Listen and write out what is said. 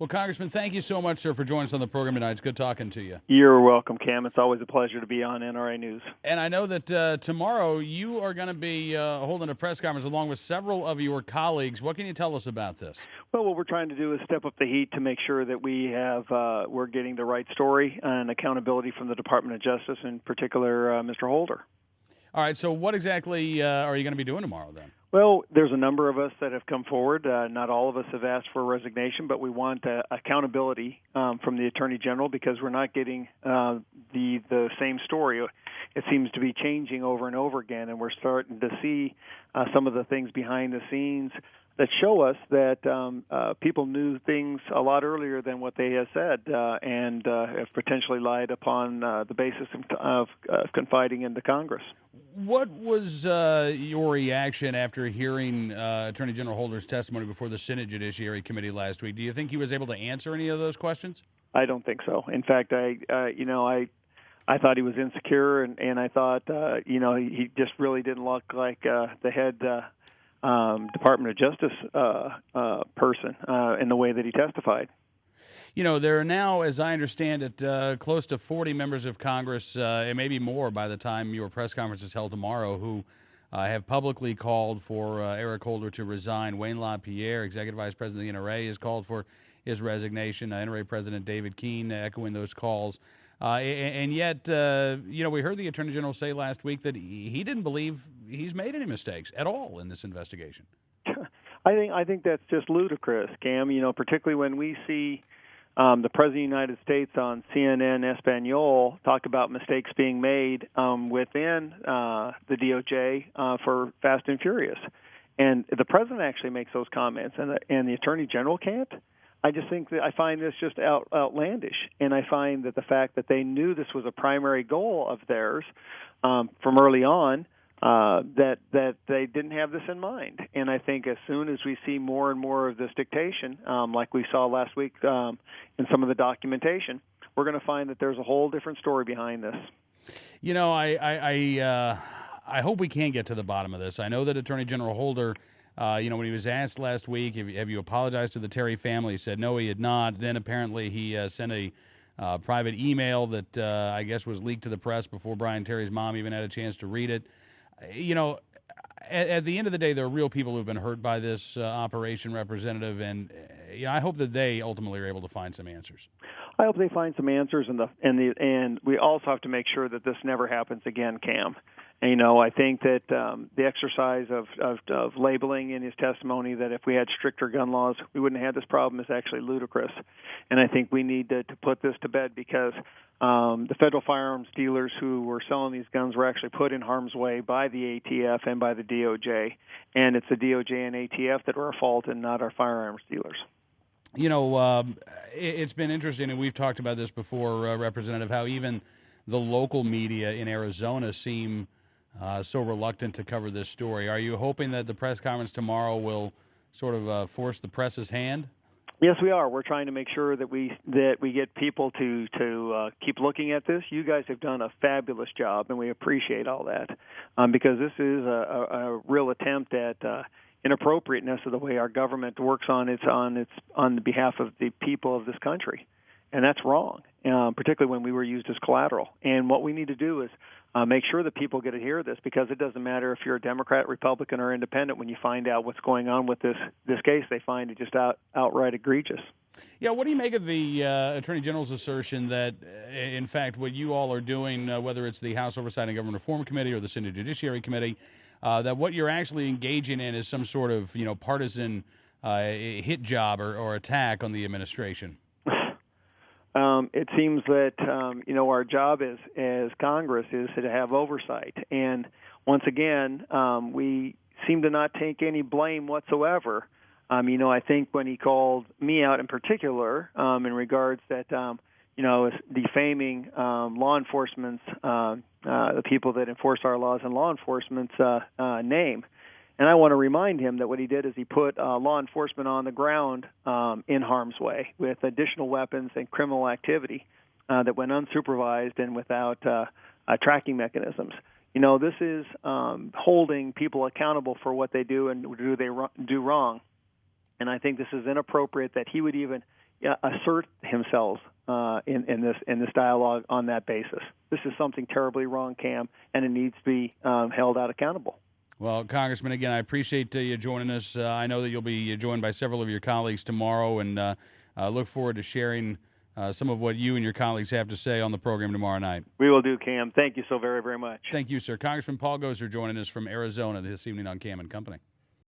Well, Congressman, thank you so much, sir, for joining us on the program tonight. It's good talking to you. You're welcome, Cam. It's always a pleasure to be on NRA News. And I know that tomorrow you are going to be holding a press conference along with several of your colleagues. What can you tell us about this? Well, what we're trying to do is step up the heat to make sure that we're getting the right story and accountability from the Department of Justice, in particular, Mr. Holder. All right, so what exactly are you going to be doing tomorrow then? Well, there's a number of us that have come forward. Not all of us have asked for resignation, but we want accountability from the Attorney General because we're not getting the same story. It seems to be changing over and over again, and we're starting to see some of the things behind the scenes that show us that people knew things a lot earlier than what they have said and have potentially lied upon the basis of confiding in the Congress. What was your reaction after hearing Attorney General Holder's testimony before the Senate Judiciary Committee last week? Do you think he was able to answer any of those questions? I don't think so. In fact, I thought he was insecure, and I thought he just really didn't look like the head Department of Justice person in the way that he testified. You know, there are now, as I understand it, close to 40 members of Congress, and maybe more by the time your press conference is held tomorrow, who have publicly called for Eric Holder to resign. Wayne LaPierre, Executive Vice President of the NRA, has called for his resignation. NRA President David Keene echoing those calls. And yet, we heard the Attorney General say last week that he didn't believe he's made any mistakes at all in this investigation. I think that's just ludicrous, Cam. Particularly when we see the President of the United States on CNN Espanol talk about mistakes being made within the DOJ for Fast and Furious. And the President actually makes those comments, and the Attorney General can't. I just think that I find this just outlandish, and I find that the fact that they knew this was a primary goal of theirs from early on, that they didn't have this in mind. And I think as soon as we see more and more of this dictation, like we saw last week in some of the documentation, we're going to find that there's a whole different story behind this. You know, I hope we can get to the bottom of this. I know that Attorney General Holder, when he was asked last week, have you apologized to the Terry family, he said no, he had not. Then apparently he sent a private email that I guess was leaked to the press before Brian Terry's mom even had a chance to read it. At the end of the day, there are real people who've been hurt by this operation, Representative, and I hope that they ultimately are able to find some answers. I hope they find some answers, and we also have to make sure that this never happens again, Cam. And, I think that the exercise of labeling in his testimony that if we had stricter gun laws, we wouldn't have this problem is actually ludicrous. And I think we need to put this to bed because the federal firearms dealers who were selling these guns were actually put in harm's way by the ATF and by the DOJ. And it's the DOJ and ATF that are at fault and not our firearms dealers. It's been interesting, and we've talked about this before, Representative, how even the local media in Arizona seem so reluctant to cover this story. Are you hoping that the press conference tomorrow will sort of force the press's hand? Yes, we are. We're trying to make sure that we get people to keep looking at this. You guys have done a fabulous job, and we appreciate all that because this is a real attempt at inappropriateness of the way our government works on the behalf of the people of this country, and that's wrong. Particularly when we were used as collateral. And what we need to do is make sure that people get to hear this because it doesn't matter if you're a Democrat, Republican, or Independent. When you find out what's going on with this case, they find it just outright egregious. Yeah, what do you make of the Attorney General's assertion that, in fact, what you all are doing, whether it's the House Oversight and Government Reform Committee or the Senate Judiciary Committee, that what you're actually engaging in is some sort of partisan hit job or attack on the administration? It seems that our job as Congress is to have oversight, and once again, we seem to not take any blame whatsoever. I think when he called me out in particular in regards that defaming law enforcement's the people that enforce our laws and law enforcement's name. And I want to remind him that what he did is he put law enforcement on the ground in harm's way with additional weapons and criminal activity that went unsupervised and without tracking mechanisms. This is holding people accountable for what they do and do they do wrong. And I think this is inappropriate that he would even assert themselves in this dialogue on that basis. This is something terribly wrong, Cam, and it needs to be held out accountable. Well, Congressman, again, I appreciate you joining us. I know that you'll be joined by several of your colleagues tomorrow, and look forward to sharing some of what you and your colleagues have to say on the program tomorrow night. We will do, Cam. Thank you so very, very much. Thank you, sir. Congressman Paul Gosar joining us from Arizona this evening on Cam and Company.